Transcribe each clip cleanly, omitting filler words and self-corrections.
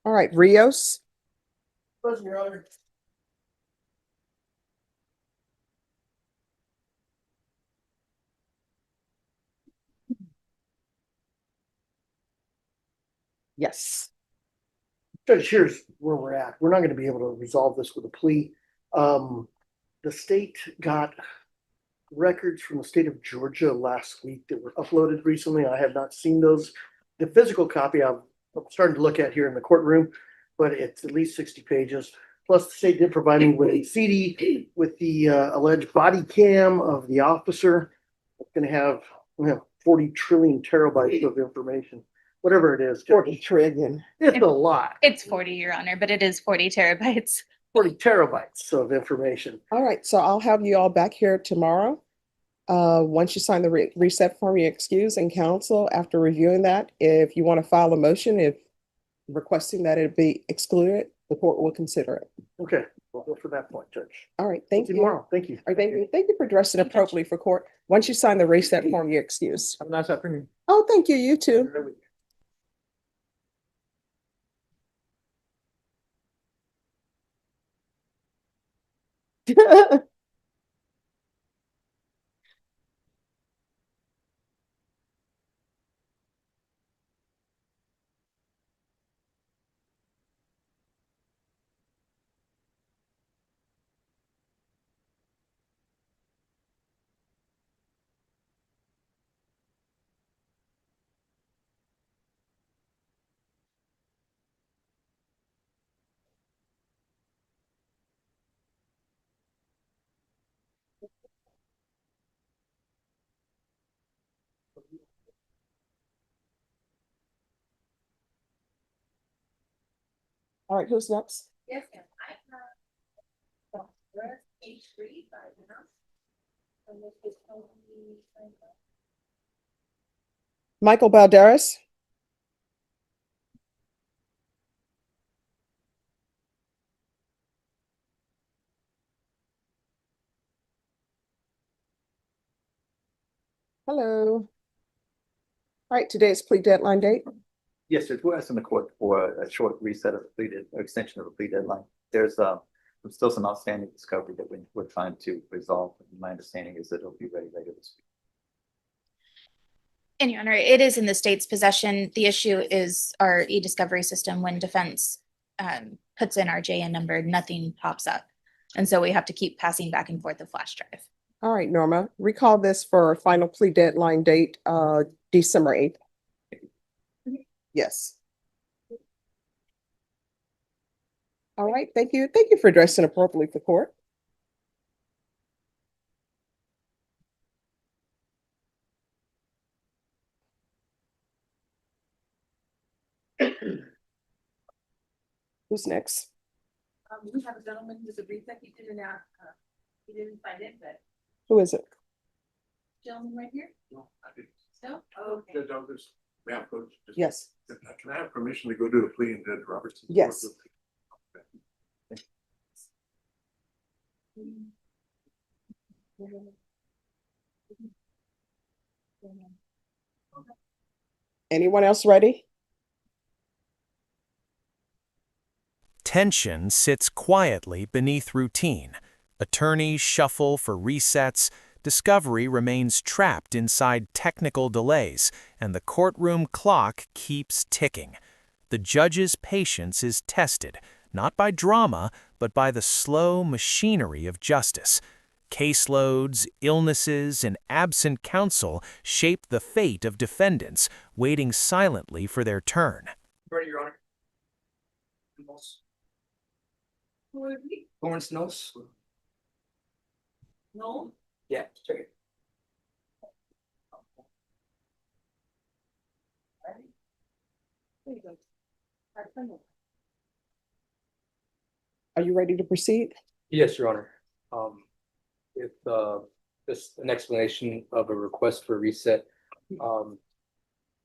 All right, Rios. Present, Your Honor. Yes. Judge, here's where we're at. We're not going to be able to resolve this with a plea. The state got records from the state of Georgia last week that were uploaded recently. I have not seen those. The physical copy I'm starting to look at here in the courtroom, but it's at least 60 pages. Plus, the state did provide me with a CD with the alleged body cam of the officer. It's going to have 40 trillion terabytes of information, whatever it is. 40 trillion. It's a lot. It's 40, Your Honor, but it is 40 terabytes. 40 terabytes of information. All right, so I'll have you all back here tomorrow. Once you sign the reset form, you excuse and counsel after reviewing that. If you want to file a motion, if requesting that it be excluded, the court will consider it. Okay, we'll go for that point, Judge. All right, thank you. Tomorrow, thank you. All right, thank you for dressing appropriately for court. Once you sign the reset form, you're excused. Have a nice afternoon. Oh, thank you, you too. All right, who's next? Yes, ma'am. I have H3 by now. And this is only Michael Balderas. Hello. All right, today's plea deadline date. Yes, Judge, we're asking the court for a short reset of the plea, or extension of the plea deadline. There's still some outstanding discovery that we're trying to resolve. My understanding is that it'll be ready later this week. And Your Honor, it is in the state's possession. The issue is our e-discovery system. When defense puts in our JN number, nothing pops up. And so we have to keep passing back and forth the flash drive. All right, Norma, recall this for final plea deadline date, December 8th. Yes. All right, thank you. Thank you for dressing appropriately for court. Who's next? we have a gentleman who's a brief that he didn't find it, but Who is it? gentleman right here. No, I didn't. No? Oh, okay. Judge Douglas, Coach. Yes. Can I have permission to go do the plea in Judge Robertson? Yes. Anyone else ready? Tension sits quietly beneath routine. Attorneys shuffle for resets, discovery remains trapped inside technical delays, and the courtroom clock keeps ticking. The judge's patience is tested, not by drama, but by the slow machinery of justice. Caseloads, illnesses, and absent counsel shape the fate of defendants, waiting silently for their turn. Ready, Your Honor. Who are we? Lawrence Nose. No? Yeah, check it. There you go. Our criminal. Are you ready to proceed? Yes, Your Honor. If just an explanation of a request for reset.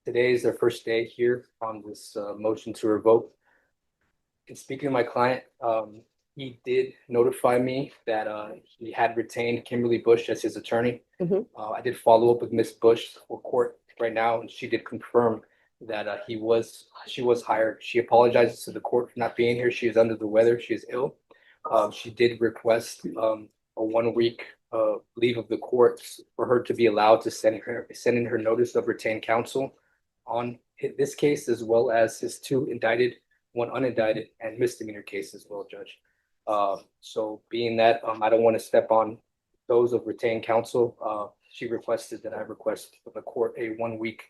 Today is their first day here on this motion to revoke. In speaking to my client, he did notify me that he had retained Kimberly Bush as his attorney. Mhm. I did follow up with Miss Bush for court right now, and she did confirm that she was hired. She apologizes to the court for not being here. She is under the weather. She is ill. She did request a 1 week leave of the court for her to be allowed to send in her notice of retained counsel on this case, as well as his 2 indicted, 1 unindicted, and misdemeanor case as well, Judge. So being that I don't want to step on those of retained counsel, she requested that I request from the court a 1 week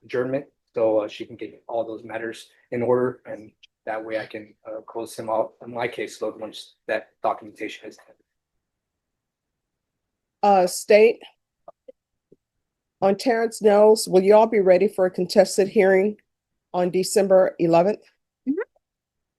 adjournment so she can get all those matters in order, and that way I can close him out on my caseload once that documentation is done. State, on Terrence Knowles, will you all be ready for a contested hearing on December 11th? Mhm.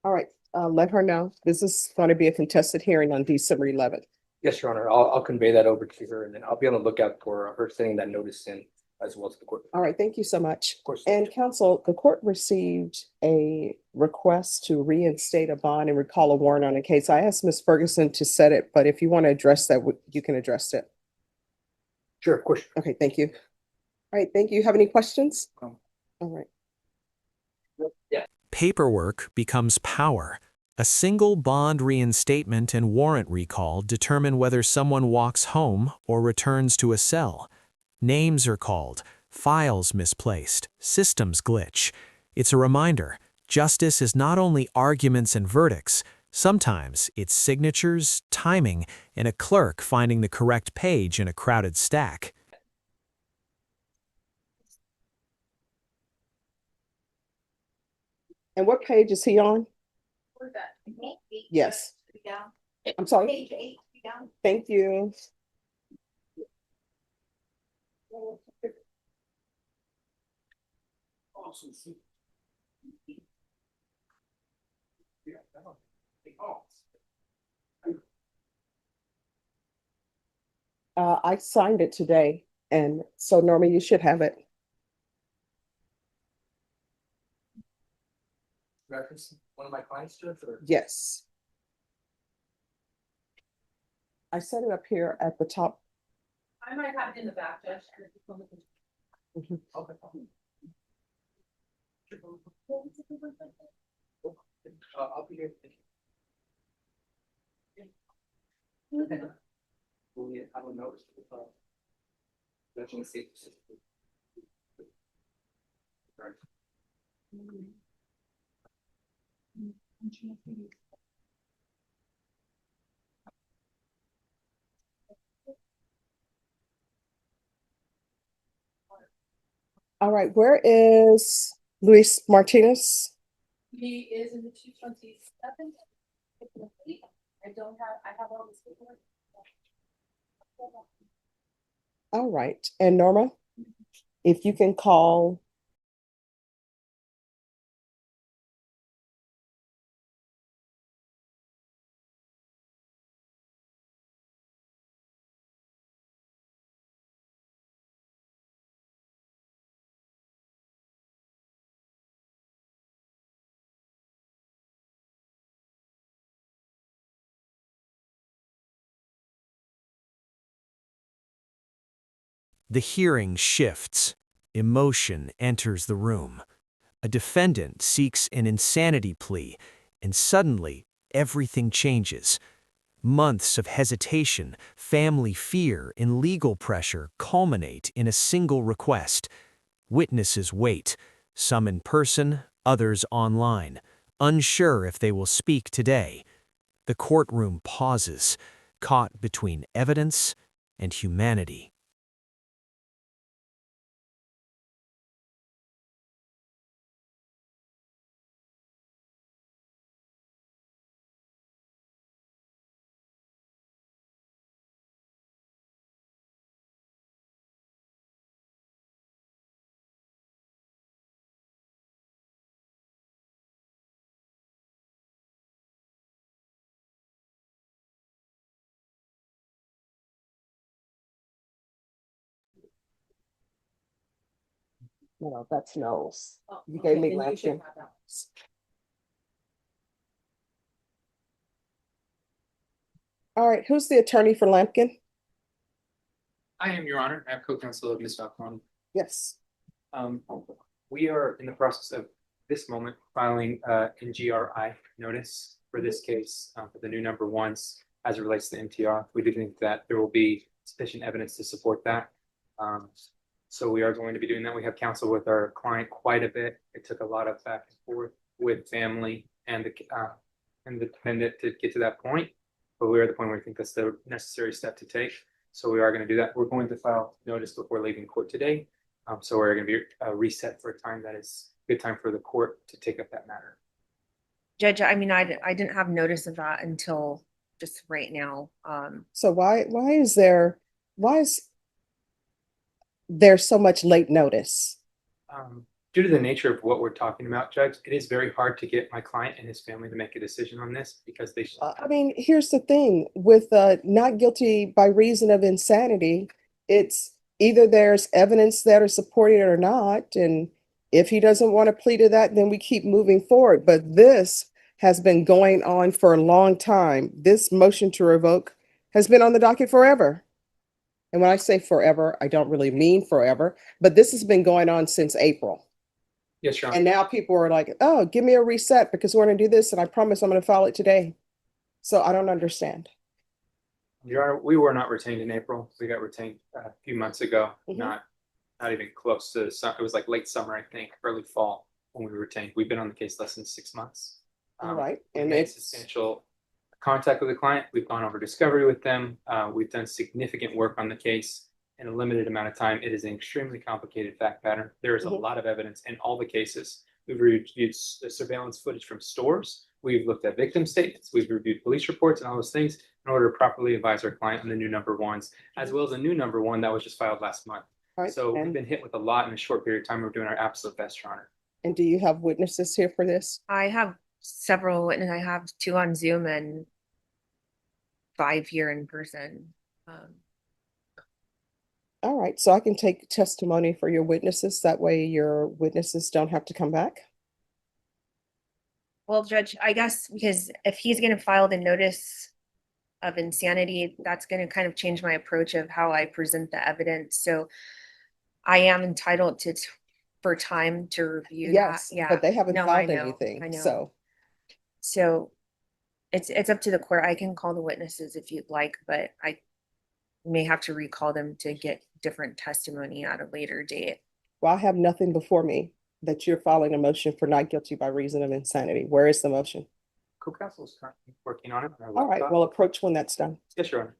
All right, let her know. This is going to be a contested hearing on December 11th. Yes, Your Honor. I'll convey that over to her, and then I'll be on the lookout for her sending that notice in as well as the court. All right, thank you so much. Of course. And counsel, the court received a request to reinstate a bond and recall a warrant on a case. I asked Ms. Ferguson to set it, but if you want to address that, you can address it. Sure, of course. Okay, thank you. All right, thank you. Have any questions? No. All right. Paperwork becomes power. A single bond reinstatement and warrant recall determine whether someone walks home or returns to a cell. Names are called, files misplaced, systems glitch. It's a reminder, justice is not only arguments and verdicts, sometimes it's signatures, timing, and a clerk finding the correct page in a crowded stack. And what page is he on? Where's that? Yes. Down. I'm sorry. Page 8, down. Thank you. I signed it today, and so Norma, you should have it. Reference one of my clients, Judge, or? Yes. I set it up here at the top. I might have it in the back, Judge. Mhm. Okay. I'll be here. I don't know. Judging safety. All right, where is Luis Martinez? He is in the 227. I have all this paperwork. All right, and Norma, if you can call. The hearing shifts. Emotion enters the room. A defendant seeks an insanity plea, and suddenly everything changes. Months of hesitation, family fear, and legal pressure culminate in a single request. Witnesses wait, some in person, others online, unsure if they will speak today. The courtroom pauses, caught between evidence and humanity. No, that's Knowles. Oh, You okay, gave me then you last should year. have that. All right, who's the attorney for Lampkin? I am, Your Honor. I have co-counsel of Ms. Falcone. Yes. We are in the process of this moment filing NGRI notice for this case for the new number ones as it relates to MTR. We do think that there will be sufficient evidence to support that. So we are going to be doing that. We have counsel with our client quite a bit. It took a lot of back and forth with family and the defendant to get to that point. But we are at the point where we think that's the necessary step to take. So we are going to do that. We're going to file notice before leaving court today. So we're going to be reset for a time that is a good time for the court to take up that matter. Judge, I mean, I didn't have notice of that until just right now. So why is there so much late notice? Due to the nature of what we're talking about, Judge, it is very hard to get my client and his family to make a decision on this because they. I mean, here's the thing with not guilty by reason of insanity, it's either there's evidence that are supporting it or not. And if he doesn't want to plead to that, then we keep moving forward. But this has been going on for a long time. This motion to revoke has been on the docket forever. And when I say forever, I don't really mean forever, but this has been going on since April. Yes, Your Honor. And now people are like, oh, give me a reset because we're going to do this. And I promise I'm going to file it today. So I don't understand. Your Honor, we were not retained in April. We got retained a few months ago, Mhm. not even close to it was like late summer, I think, early fall when we were retained. We've been on the case less than 6 months. All right. We And made it's substantial contact with the client. We've gone over discovery with them. We've done significant work on the case in a limited amount of time. It is an extremely complicated fact pattern. There is a Mhm. lot of evidence in all the cases. We've reviewed surveillance footage from stores. We've looked at victim statements. We've reviewed police reports and all those things in order to properly advise our client on the new number ones, as well as a new number one that was just filed last month. right. So we've And, been hit with a lot in a short period of time. We're doing our absolute best, Your Honor. and do you have witnesses here for this? I have several witnesses. I have 2 on Zoom and 5 here in person. All right. So I can take testimony for your witnesses. That way your witnesses don't have to come back. Well, Judge, I guess because if he's gonna file the notice of insanity, that's gonna kind of change my approach of how I present the evidence. So I am entitled for time to review that. Yes, Yeah. but they haven't No, I filed know, anything. I know. So It's up to the court. I can call the witnesses if you'd like, but I may have to recall them to get different testimony at a later date. well, I have nothing before me that you're filing a motion for not guilty by reason of insanity. Where is the motion? Co-counsel is currently working on it. All right. Well, approach when that's done. Yes, Your Honor.